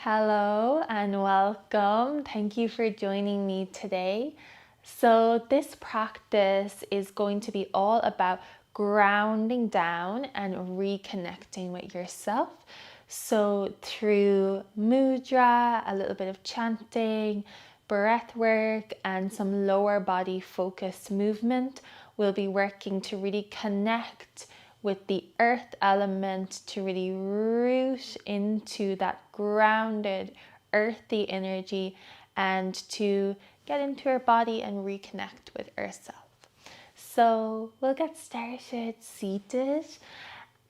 Hello and welcome. Thank you for joining me today. So, this practice is going to be all about grounding down and reconnecting with yourself. So, through mudra, a little bit of chanting, breath work, and some lower body focused movement, we'll be working to really connect with the earth element to really root into that grounded, earthy energy and to get into our body and reconnect with ourselves. So we'll get started seated.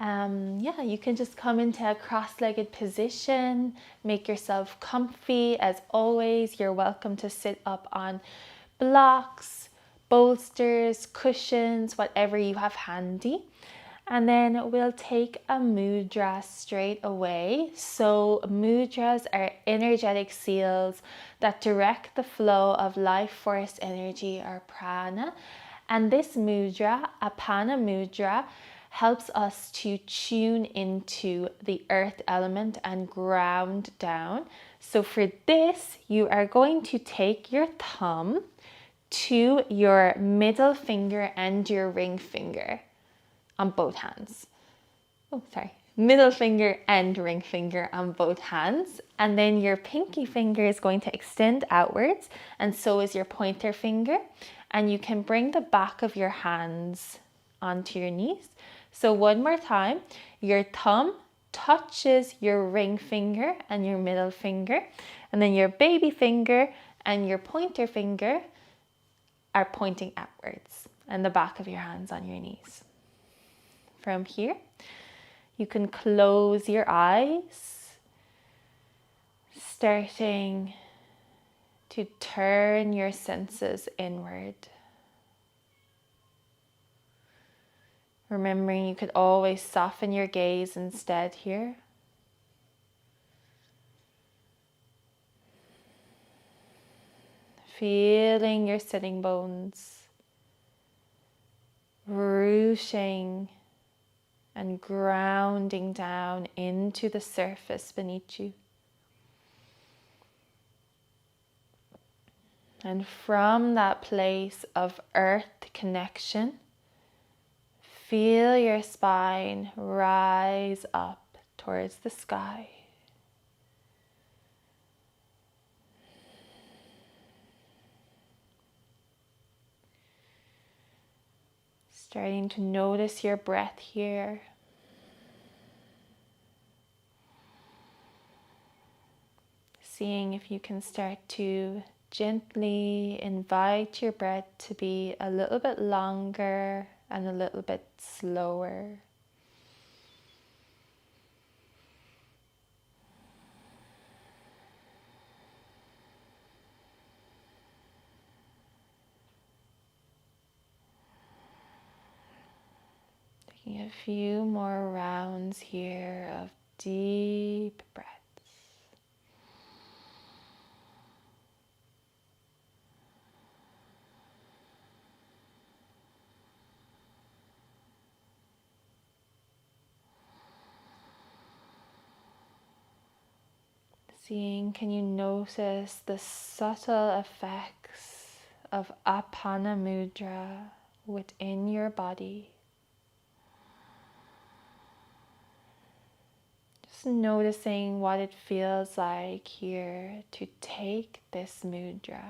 You can just come into a cross-legged position, make yourself comfy. As always, you're welcome to sit up on blocks, bolsters, cushions, whatever you have handy. And then we'll take a mudra straight away. So mudras are energetic seals that direct the flow of life force energy or prana. And this mudra, apana mudra, helps us to tune into the earth element and ground down. So for this, you are going to take your thumb to your middle finger and your ring finger on both hands. Middle finger and ring finger on both hands. And then your pinky finger is going to extend outwards, and so is your pointer finger. And you can bring the back of your hands onto your knees. So one more time, your thumb touches your ring finger and your middle finger, and then your baby finger and your pointer finger are pointing outwards, and the back of your hands on your knees. From here, you can close your eyes, starting to turn your senses inward. Remembering you could always soften your gaze instead here. Feeling your sitting bones, rooting and grounding down into the surface beneath you. And from that place of earth connection, feel your spine rise up towards the sky. Starting to notice your breath here. Seeing if you can start to gently invite your breath to be a little bit longer and a little bit slower. Taking a few more rounds here of deep breaths. Seeing, can you notice the subtle effects of apana mudra within your body? Just noticing what it feels like here to take this mudra.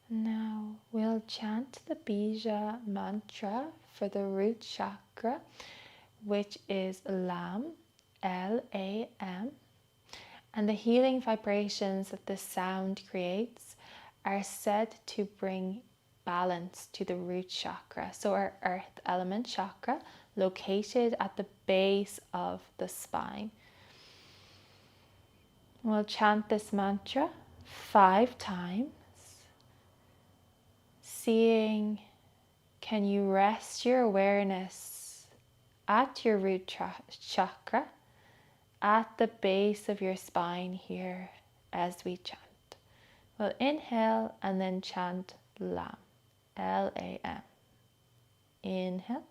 Now we'll chant the Bija mantra for the root chakra, which is Lam, L-A-M. And the healing vibrations that this sound creates are said to bring balance to the root chakra. So our earth element chakra, located at the base of the spine. We'll chant this mantra 5 times. Seeing can you rest your awareness at your root chakra, at the base of your spine here as we chant. We'll inhale and then chant LAM, L-A-M. Inhale.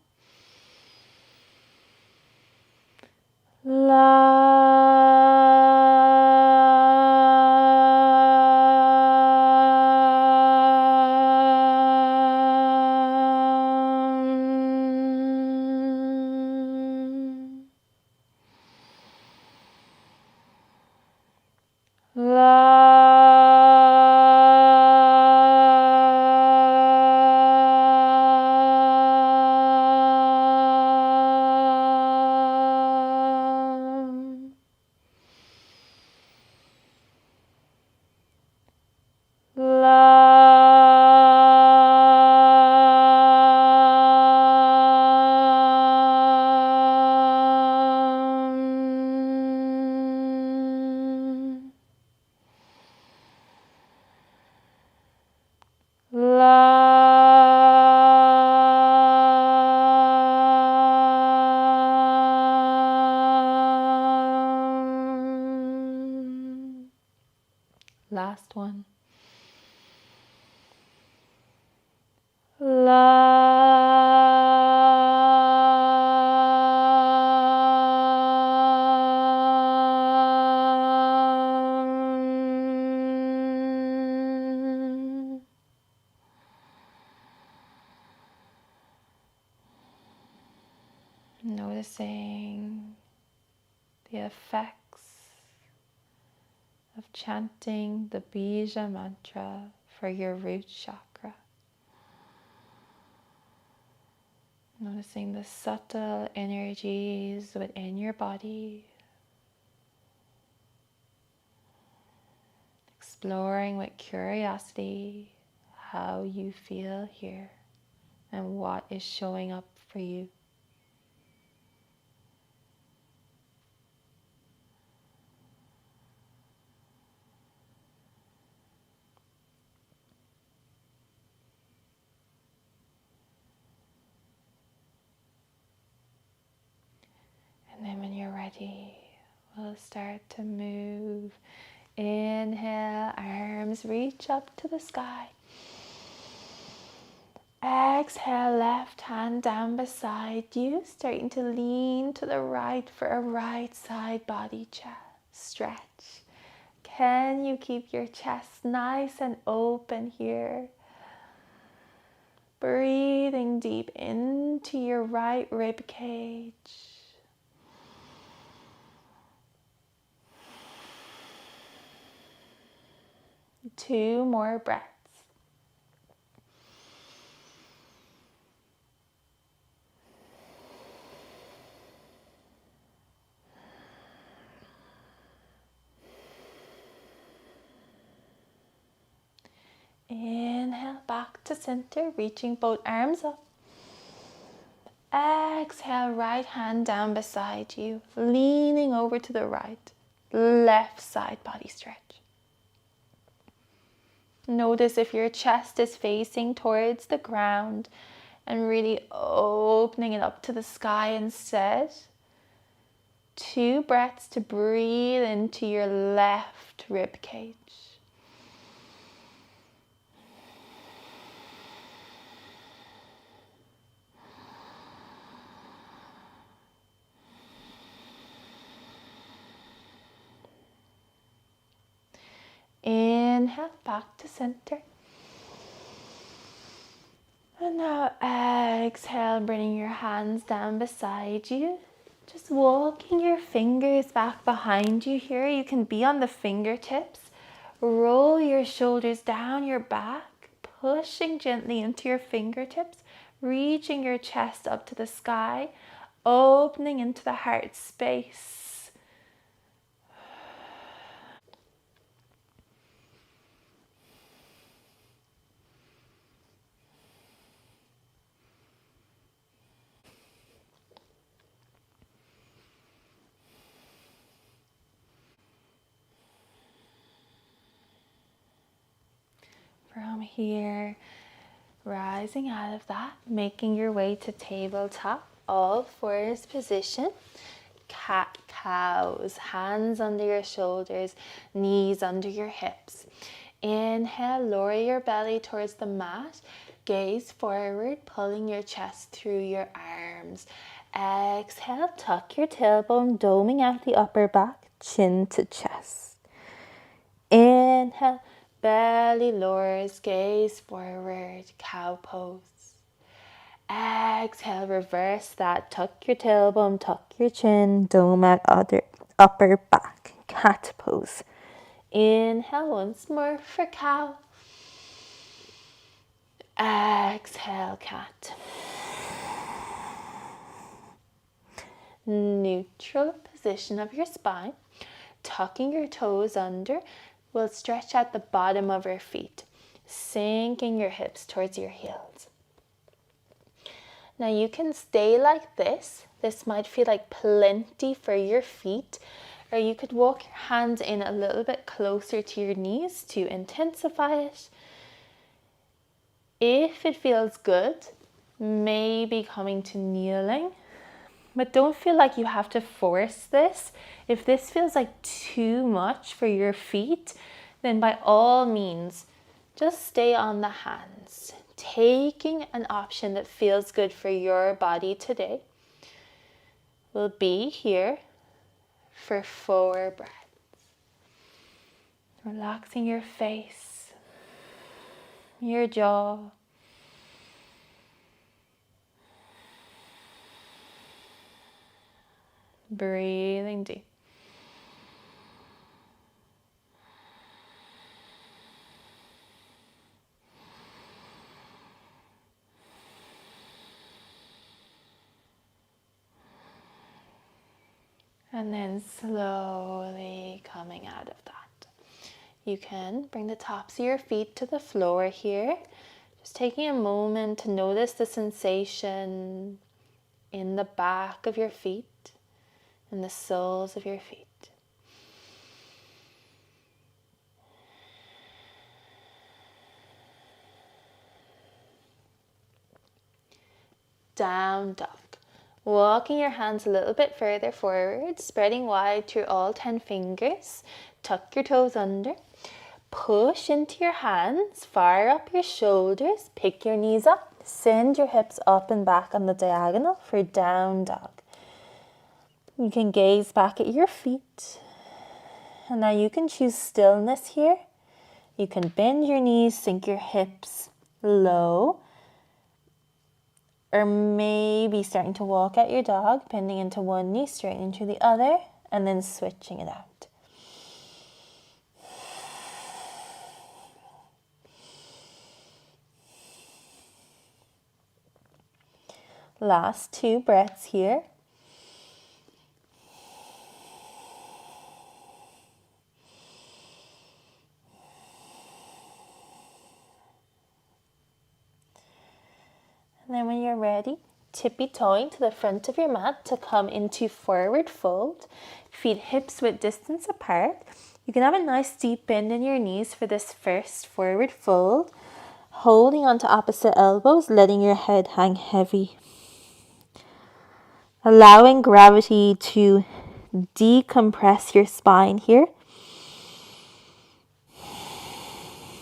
Last one. Noticing the effects of chanting the Bija mantra for your root chakra. Noticing the subtle energies within your body. Exploring with curiosity how you feel here and what is showing up for you. And then when you're ready, we'll start to move. Inhale, arms reach up to the sky. Exhale, left hand down beside you, starting to lean to the right for a right side body stretch. Can you keep your chest nice and open here? Breathing deep into your right rib cage. Two more breaths. Inhale back to center, reaching both arms up. Exhale, right hand down beside you, leaning over to the right. Left side body stretch. Notice if your chest is facing towards the ground and really opening it up to the sky instead. 2 breaths to breathe into your left rib cage. Inhale, back to center. And now exhale, bringing your hands down beside you. Just walking your fingers back behind you here. You can be on the fingertips. Roll your shoulders down your back, pushing gently into your fingertips, reaching your chest up to the sky, opening into the heart space. From here, Rising out of that, making your way to tabletop, all fours position. Cat cows, hands under your shoulders, knees under your hips. Inhale, lower your belly towards the mat. Gaze forward, pulling your chest through your arms. Exhale, tuck your tailbone, doming out the upper back, chin to chest. Inhale, belly lowers, gaze forward, cow pose. Exhale, reverse that. Tuck your tailbone, tuck your chin, dome out upper back, cat pose. Inhale once more for cow. Exhale, cat. Neutral position of your spine. Tucking your toes under will stretch out the bottom of your feet, sinking your hips towards your heels. Now you can stay like this. This might feel like plenty for your feet, or you could walk your hands in a little bit closer to your knees to intensify it. If it feels good, maybe coming to kneeling, but don't feel like you have to force this. If this feels like too much for your feet, then by all means, just stay on the hands, taking an option that feels good for your body today. We'll be here for 4 breaths. Relaxing your face, your jaw. Breathing deep. And then slowly coming out of that. You can bring the tops of your feet to the floor here. Just taking a moment to notice the sensation in the back of your feet and the soles of your feet. Down dog. Walking your hands a little bit further forward, spreading wide through all 10 fingers. Tuck your toes under. Push into your hands, fire up your shoulders, pick your knees up, send your hips up and back on the diagonal for down dog. You can gaze back at your feet. And now you can choose stillness here. You can bend your knees, sink your hips low. Or maybe starting to walk out your dog, bending into one knee, straightening to the other, and then switching it out. Last 2 breaths here. And then when you're ready, tippy-toeing to the front of your mat to come into forward fold. Feet hips width distance apart. You can have a nice deep bend in your knees for this first forward fold. Holding onto opposite elbows, letting your head hang heavy. Allowing gravity to decompress your spine here.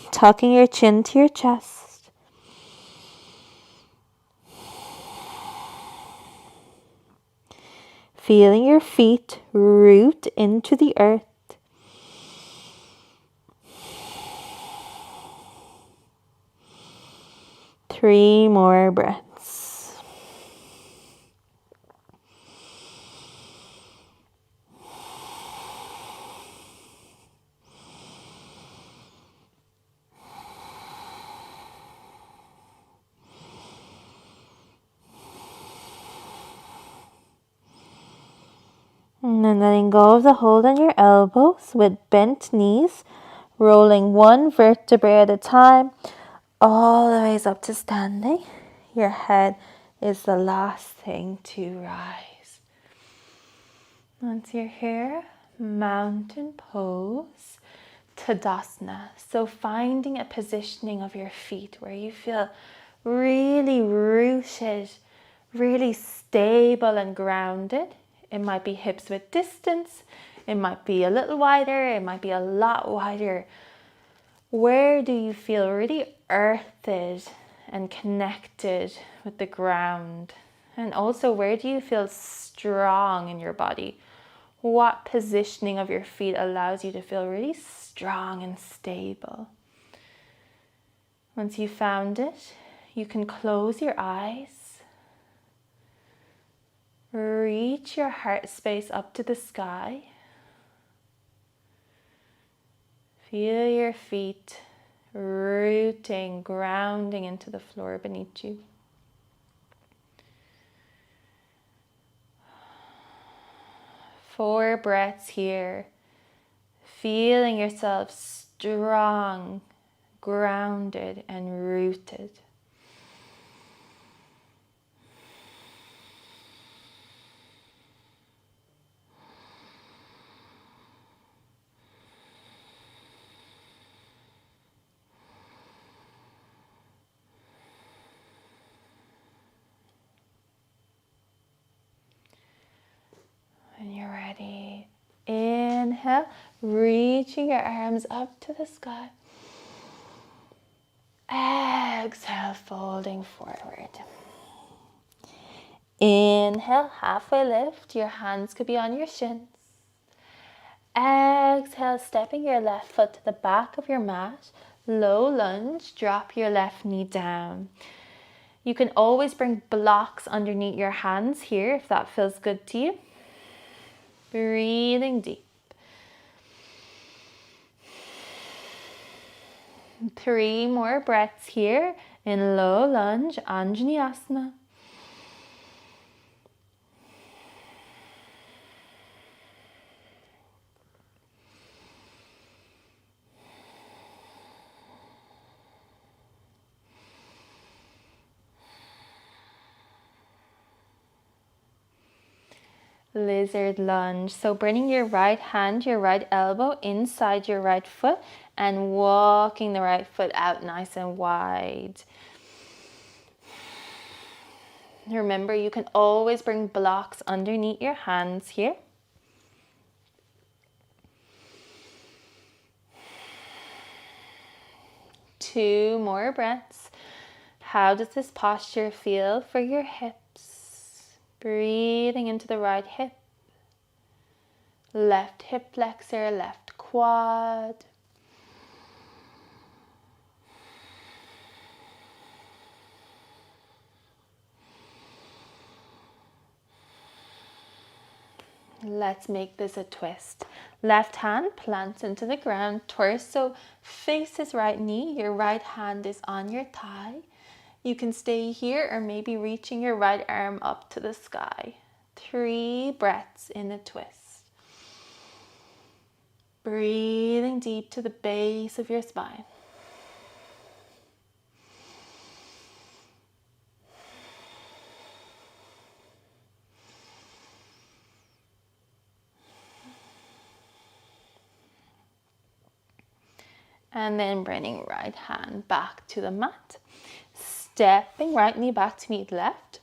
Tucking your chin to your chest. Feeling your feet root into the earth. Three more breaths. And then letting go of the hold on your elbows with bent knees, rolling one vertebrae at a time, all the ways up to standing. Your head is the last thing to rise. Once you're here, mountain pose, Tadasana. So finding a positioning of your feet where you feel really rooted, really stable and grounded. It might be hips with distance. It might be a little wider. It might be a lot wider. Where do you feel really earthed and connected with the ground? And also, where do you feel strong in your body? What positioning of your feet allows you to feel really strong and stable? Once you've found it, you can close your eyes. Reach your heart space up to the sky. Feel your feet rooting, grounding into the floor beneath you. Four breaths here. Feeling yourself strong, grounded, and rooted. When you're ready, inhale, reaching your arms up to the sky. Exhale, folding forward. Inhale, halfway lift. Your hands could be on your shins. Exhale, stepping your left foot to the back of your mat. Low lunge, drop your left knee down. You can always bring blocks underneath your hands here if that feels good to you. Breathing deep. 3 more breaths here in low lunge, Anjaneyasana. Lizard lunge. So bringing your right hand, your right elbow inside your right foot and walking the right foot out nice and wide. Remember, you can always bring blocks underneath your hands here. Two more breaths. How does this posture feel for your hips? Breathing into the right hip. Left hip flexor, left quad. Let's make this a twist. Left hand plants into the ground, torso faces right knee, your right hand is on your thigh. You can stay here or maybe reaching your right arm up to the sky. 3 breaths in a twist. Breathing deep to the base of your spine. And then bringing right hand back to the mat. Stepping right knee back to meet left.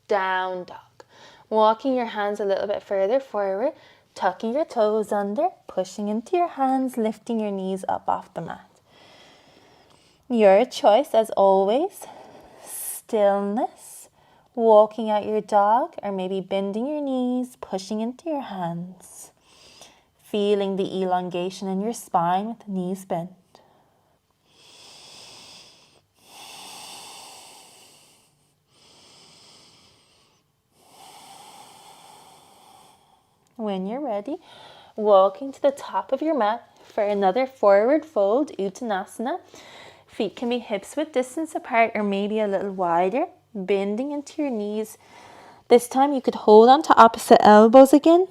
Down dog. Walking your hands a little bit further forward. Tucking your toes under. Pushing into your hands. Lifting your knees up off the mat. Your choice as always. Stillness. Walking out your dog or maybe bending your knees. Pushing into your hands. Feeling the elongation in your spine with the knees bent. When you're ready, walking to the top of your mat for another forward fold, Uttanasana. Feet can be hips width distance apart or maybe a little wider, bending into your knees. This time you could hold on to opposite elbows again.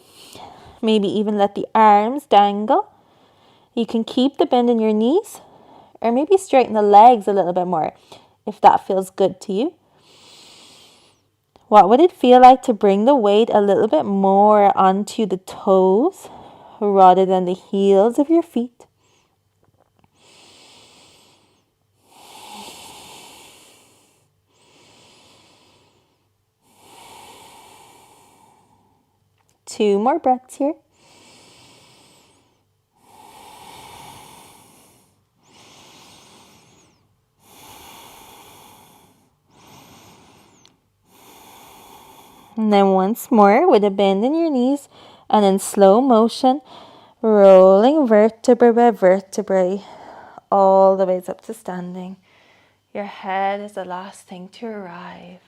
Maybe even let the arms dangle. You can keep the bend in your knees or maybe straighten the legs a little bit more if that feels good to you. What would it feel like to bring the weight a little bit more onto the toes rather than the heels of your feet? 2 more breaths here. And then once more with a bend in your knees and in slow motion, rolling vertebra by vertebrae all the way up to standing. Your head is the last thing to arrive.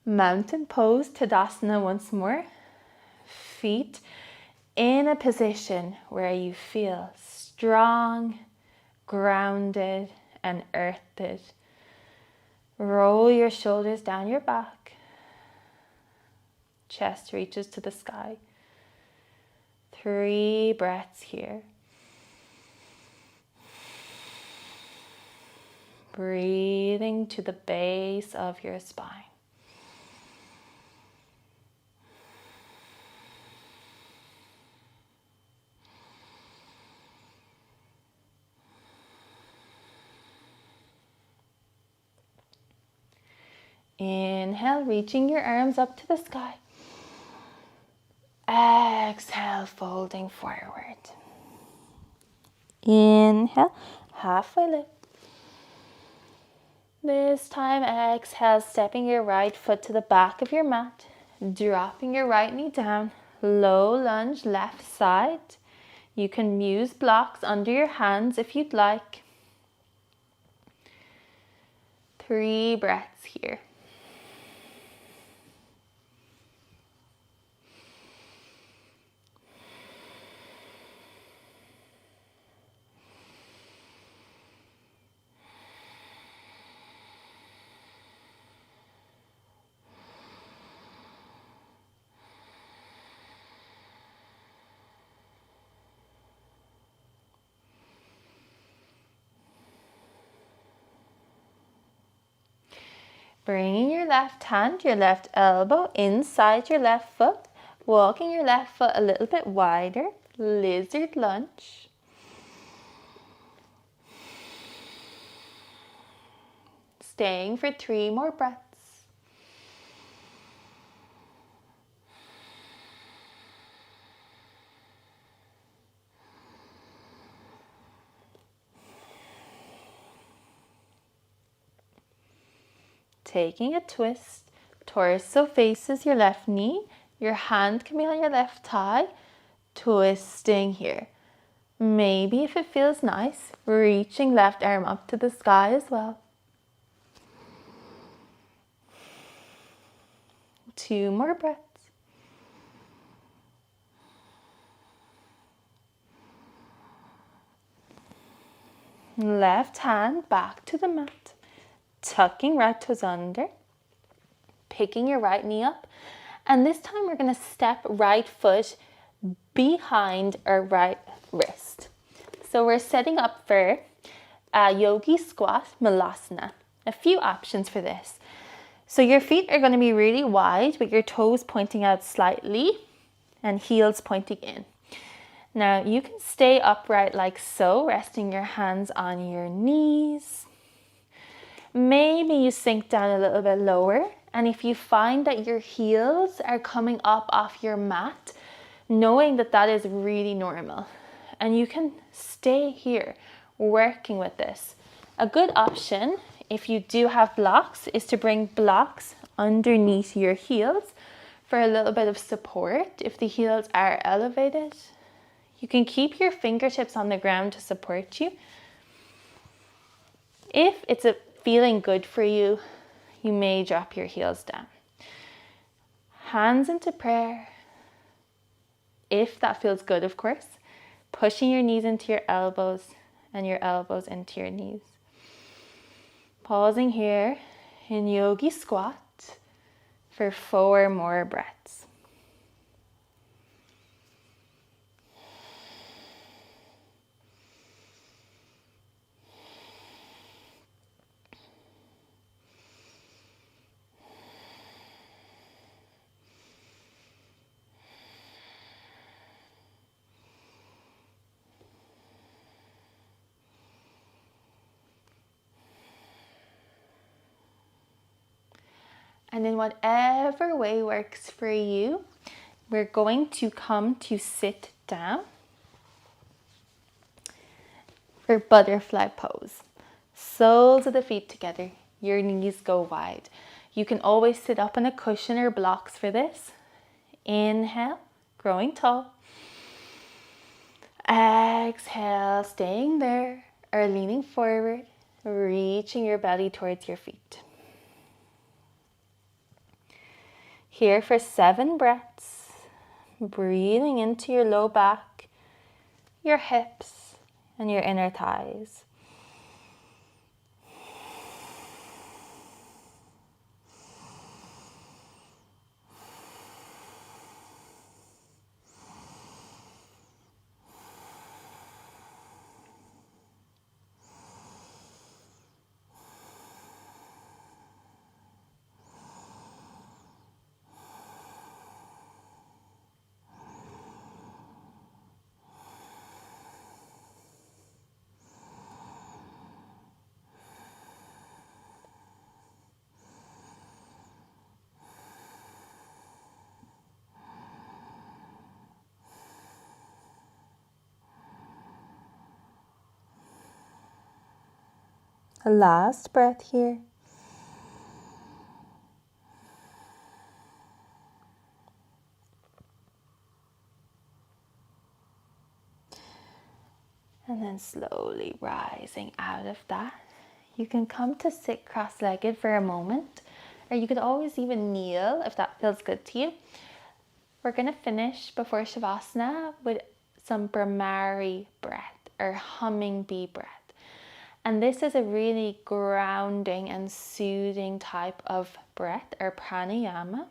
Mountain pose, Tadasana once more. Feet in a position where you feel strong, grounded, and earthed. Roll your shoulders down your back. Chest reaches to the sky. 3 breaths here. Breathing to the base of your spine. Inhale, reaching your arms up to the sky. Exhale, folding forward. Inhale, halfway lift. This time, exhale, stepping your right foot to the back of your mat, dropping your right knee down, low lunge left side. You can use blocks under your hands if you'd like. 3 breaths here. Bringing your left hand, your left elbow inside your left foot, walking your left foot a little bit wider, lizard lunge. Staying for 3 more breaths. Taking a twist, torso faces your left knee, your hand can be on your left thigh, twisting here. Maybe if it feels nice, reaching left arm up to the sky as well. 2 more breaths. Left hand back to the mat, tucking right toes under, picking your right knee up, and this time we're going to step right foot behind our right wrist. So we're setting up for a yogi squat malasana. A few options for this. So your feet are going to be really wide with your toes pointing out slightly and heels pointing in. Now you can stay upright like so, resting your hands on your knees. Maybe you sink down a little bit lower, and if you find that your heels are coming up off your mat, knowing that that is really normal, and you can stay here working with this. A good option, if you do have blocks, is to bring blocks underneath your heels for a little bit of support if the heels are elevated. You can keep your fingertips on the ground to support you. If it's feeling good for you, you may drop your heels down. Hands into prayer. If that feels good, of course. Pushing your knees into your elbows and your elbows into your knees. Pausing here in yogi squat for 4 more breaths. And in whatever way works for you, we're going to come to sit down for butterfly pose. Soles of the feet together, your knees go wide. You can always sit up on a cushion or blocks for this. Inhale, growing tall. Exhale, staying there or leaning forward, reaching your belly towards your feet. Here for 7 breaths, breathing into your low back, your hips, and your inner thighs. A last breath here. And then slowly rising out of that. You can come to sit cross-legged for a moment, or you could always even kneel if that feels good to you. We're going to finish before Shavasana with some Brahmari breath or humming bee breath. And this is a really grounding and soothing type of breath or pranayama.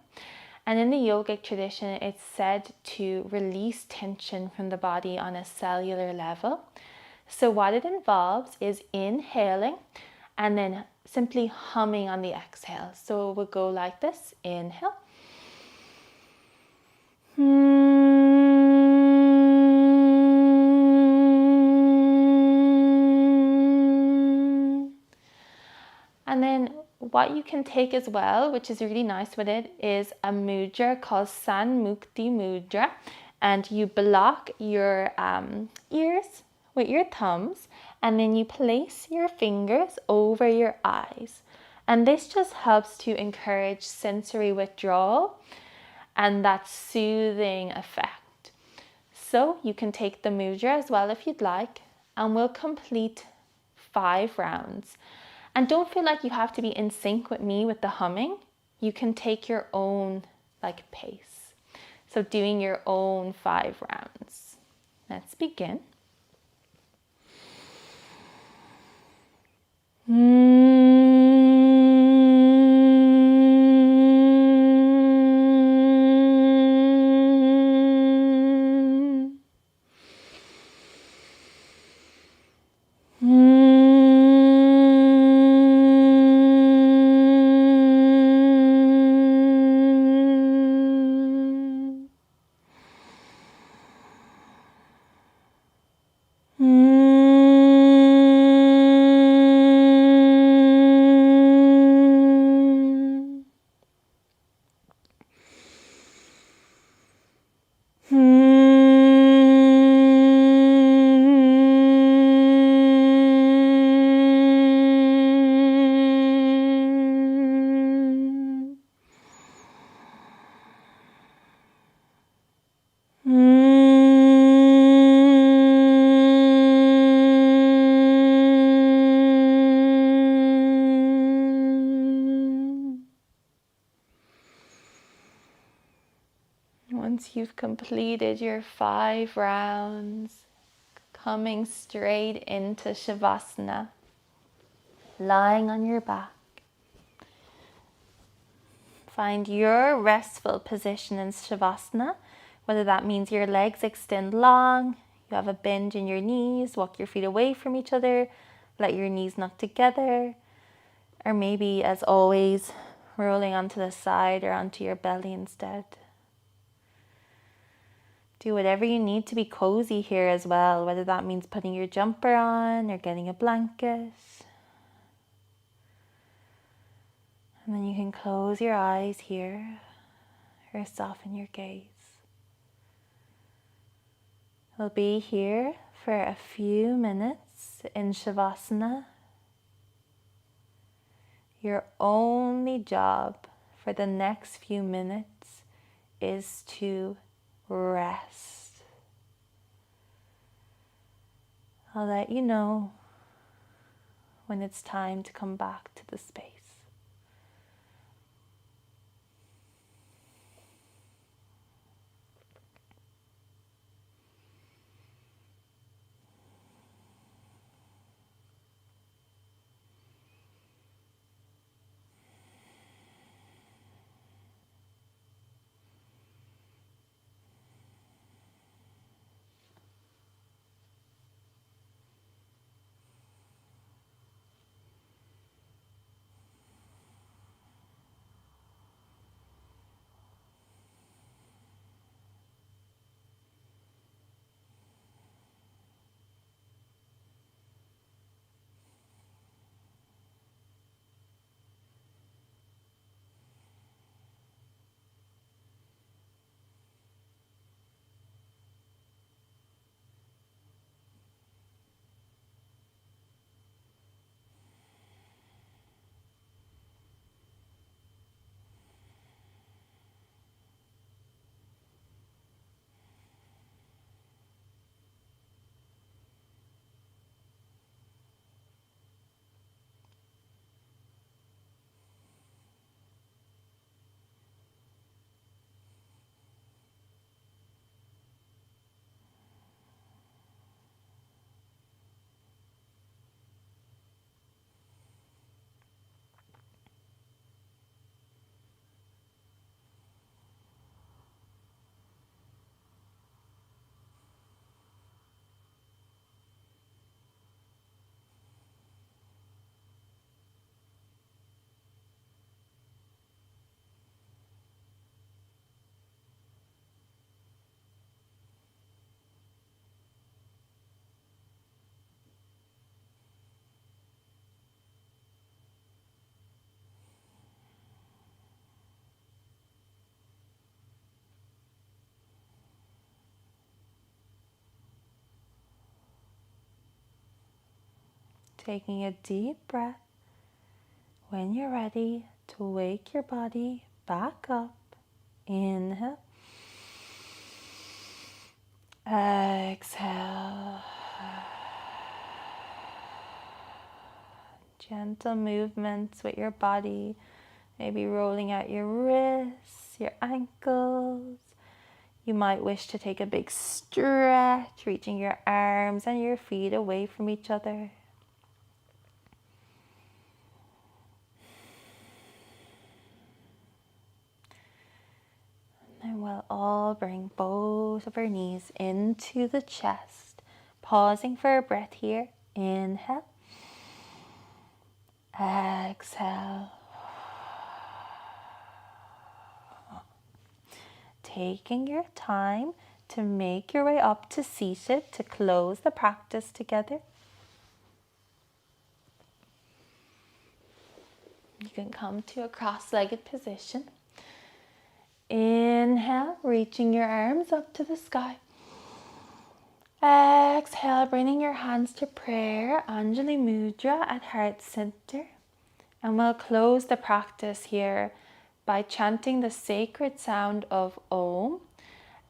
And in the yogic tradition, it's said to release tension from the body on a cellular level. So what it involves is inhaling and then simply humming on the exhale. So it would go like this. Inhale. And then what you can take as well, which is really nice with it, is a mudra called Sanmukti Mudra. And you block your ears with your thumbs, and then you place your fingers over your eyes. And this just helps to encourage sensory withdrawal and that soothing effect. So you can take the mudra as well if you'd like, and we'll complete 5 rounds. And don't feel like you have to be in sync with me with the humming. You can take your own pace. So doing your own 5 rounds. Let's begin. Once you've completed your 5 rounds, coming straight into Shavasana, lying on your back. Find your restful position in Shavasana, whether that means your legs extend long, you have a bend in your knees, walk your feet away from each other, let your knees knock together, or maybe, as always, rolling onto the side or onto your belly instead. Do whatever you need to be cozy here as well, whether that means putting your jumper on or getting a blanket. And then you can close your eyes here or soften your gaze. We'll be here for a few minutes in Shavasana. Your only job for the next few minutes is to rest. I'll let you know when it's time to come back to the space. Taking a deep breath. When you're ready to wake your body back up, inhale, exhale. Gentle movements with your body, maybe rolling out your wrists, your ankles. You might wish to take a big stretch, reaching your arms and your feet away from each other. And we'll all bring both of our knees into the chest, pausing for a breath here. Inhale, exhale. Taking your time to make your way up to seated to close the practice together. You can come to a cross-legged position. Inhale, reaching your arms up to the sky. Exhale, bringing your hands to prayer, Anjali Mudra at heart center. And we'll close the practice here by chanting the sacred sound of Om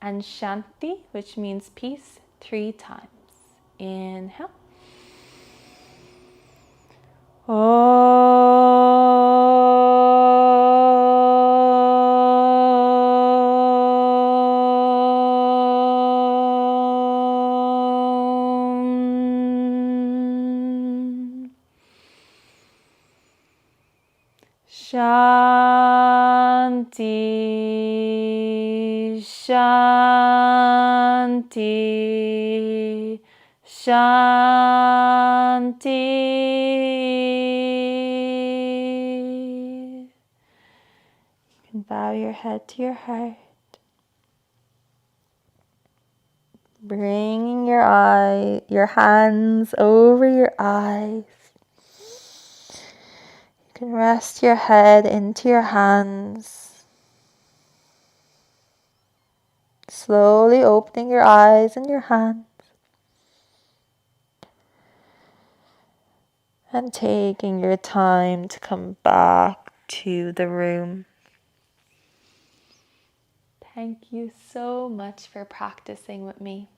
and Shanti, which means peace, 3 times. Inhale. Shanti, Shanti, Shanti. You can bow your head to your heart, bringing your hands over your eyes. You can rest your head into your hands. slowly opening your eyes and your hands. And taking your time to come back to the room. Thank you so much for practicing with me.